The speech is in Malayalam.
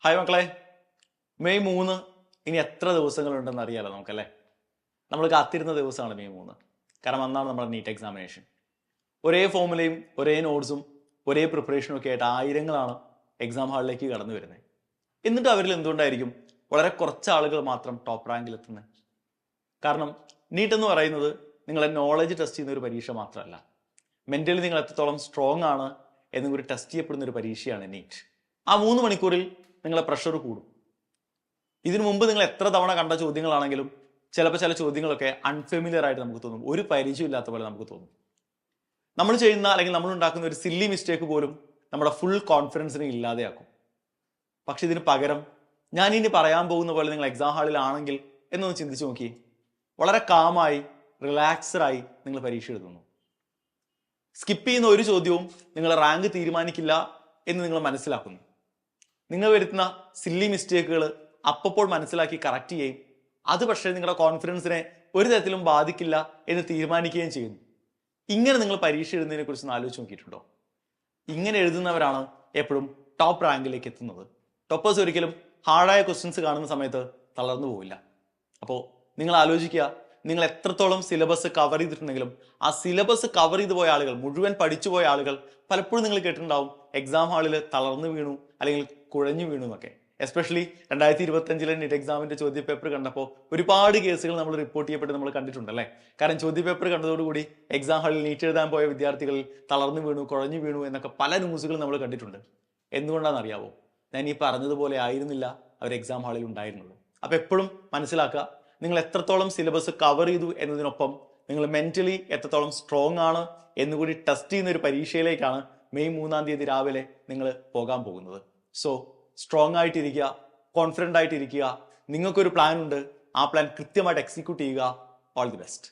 ഹായ് മക്കളെ, മെയ് 3 ഇനി എത്ര ദിവസങ്ങളുണ്ടെന്ന് അറിയാലോ നമുക്കല്ലേ. നമ്മൾ കാത്തിരുന്ന ദിവസമാണ് മെയ് 3. കാരണം അന്നാണ് നമ്മുടെ നീറ്റ് എക്സാമിനേഷൻ. ഒരേ ഫോമുലയും ഒരേ നോട്ട്സും ഒരേ പ്രിപ്പറേഷനും ഒക്കെ ആയിട്ട് ആയിരങ്ങളാണ് എക്സാം ഹാളിലേക്ക് കടന്നു വരുന്നത്. എന്നിട്ട് അവരിൽ എന്തുകൊണ്ടായിരിക്കും വളരെ കുറച്ച് ആളുകൾ മാത്രം ടോപ്പ് റാങ്കിൽ എത്തുന്നത്? കാരണം നീറ്റ് എന്ന് പറയുന്നത് നിങ്ങളെ നോളജ് ടെസ്റ്റ് ചെയ്യുന്ന ഒരു പരീക്ഷ മാത്രമല്ല, മെന്റലി നിങ്ങൾ എത്രത്തോളം സ്ട്രോങ് ആണ് എന്നും കൂടി ടെസ്റ്റ് ചെയ്യപ്പെടുന്ന ഒരു പരീക്ഷയാണ് നീറ്റ്. ആ 3 മണിക്കൂറിൽ നിങ്ങളെ പ്രഷർ കൂടും. ഇതിനു മുമ്പ് നിങ്ങൾ എത്ര തവണ കണ്ട ചോദ്യങ്ങളാണെങ്കിലും ചിലപ്പോൾ ചില ചോദ്യങ്ങളൊക്കെ അൺഫെമിലിയർ ആയിട്ട് നമുക്ക് തോന്നും, ഒരു പരിചയമില്ലാത്ത പോലെ നമുക്ക് തോന്നും. നമ്മൾ ചെയ്യുന്ന അല്ലെങ്കിൽ നമ്മൾ ഉണ്ടാക്കുന്ന ഒരു സില്ലി മിസ്റ്റേക്ക് പോലും നമ്മുടെ ഫുൾ കോൺഫിഡൻസിനെ ഇല്ലാതെയാക്കും. പക്ഷെ ഇതിന് പകരം ഞാൻ ഇനി പറയാൻ പോകുന്ന പോലെ നിങ്ങൾ എക്സാം ഹാളിലാണെങ്കിൽ എന്നൊന്ന് ചിന്തിച്ചു നോക്കി. വളരെ കാമായി റിലാക്സ്ഡായി നിങ്ങൾ പരീക്ഷ എഴുതുന്നു. സ്കിപ്പ് ചെയ്യുന്ന ഒരു ചോദ്യവും നിങ്ങളുടെ റാങ്ക് തീരുമാനിക്കില്ല എന്ന് നിങ്ങൾ മനസ്സിലാക്കുന്നു. നിങ്ങൾ വരുത്തുന്ന സില്ലി മിസ്റ്റേക്കുകൾ അപ്പോൾ മനസ്സിലാക്കി കറക്റ്റ് ചെയ്യും. അത് പക്ഷേ നിങ്ങളുടെ കോൺഫിഡൻസിനെ ഒരു തരത്തിലും ബാധിക്കില്ല എന്ന് തീരുമാനിക്കുകയും ചെയ്യുന്നു. ഇങ്ങനെ നിങ്ങൾ പരീക്ഷ എഴുതുന്നതിനെ കുറിച്ച് ആലോചിച്ച് നോക്കിയിട്ടുണ്ടോ? ഇങ്ങനെ എഴുതുന്നവരാണ് എപ്പോഴും ടോപ്പ് റാങ്കിലേക്ക് എത്തുന്നത്. ടോപ്പേഴ്സ് ഒരിക്കലും ഹാർഡായ ക്വസ്റ്റ്യൻസ് കാണുന്ന സമയത്ത് തളർന്നു പോവില്ല. അപ്പോൾ നിങ്ങൾ ആലോചിക്കുക, നിങ്ങൾ എത്രത്തോളം സിലബസ് കവർ ചെയ്തിട്ടുണ്ടെങ്കിലും ആ സിലബസ് കവർ ചെയ്തു പോയ ആളുകൾ, മുഴുവൻ പഠിച്ചു പോയ ആളുകൾ പലപ്പോഴും നിങ്ങൾ കേട്ടിട്ടുണ്ടാവും എക്സാം ഹാളിൽ തളർന്നു വീണു അല്ലെങ്കിൽ കുഴഞ്ഞു വീണു എന്നൊക്കെ. എസ്പെഷ്യലി 2025 നീറ്റ് എക്സാമിന്റെ ചോദ്യ പേപ്പർ കണ്ടപ്പോൾ ഒരുപാട് കേസുകൾ നമ്മൾ റിപ്പോർട്ട് ചെയ്യപ്പെട്ട് നമ്മൾ കണ്ടിട്ടുണ്ടല്ലേ. കാരണം ചോദ്യ പേപ്പർ കണ്ടതോടുകൂടി എക്സാം ഹാളിൽ നീറ്റ് എഴുതാൻ പോയ വിദ്യാർത്ഥികൾ തളർന്നു വീണു, കുഴഞ്ഞു വീണു എന്നൊക്കെ പല ന്യൂസുകൾ നമ്മൾ കണ്ടിട്ടുണ്ട്. എന്തുകൊണ്ടാണെന്ന് അറിയാവോ? ഞാൻ ഈ പറഞ്ഞതുപോലെ ആയിരുന്നില്ല അവർ എക്സാം ഹാളിൽ ഉണ്ടായിരുന്നത്. അപ്പൊ എപ്പോഴും മനസ്സിലാക്കുക, നിങ്ങൾ എത്രത്തോളം സിലബസ് കവർ ചെയ്തു എന്നതിനൊപ്പം നിങ്ങൾ മെന്റലി എത്രത്തോളം സ്ട്രോങ് ആണ് എന്നുകൂടി ടെസ്റ്റ് ചെയ്യുന്ന ഒരു പരീക്ഷയിലേക്കാണ് മെയ് 3 രാവിലെ നിങ്ങൾ പോകാൻ പോകുന്നത്. സോ സ്ട്രോങ് ആയിട്ടിരിക്കുക, കോൺഫിഡൻ്റ് ആയിട്ടിരിക്കുക. നിങ്ങൾക്കൊരു പ്ലാൻ ഉണ്ട്, ആ പ്ലാൻ കൃത്യമായിട്ട് എക്സിക്യൂട്ട് ചെയ്യുക. All the best.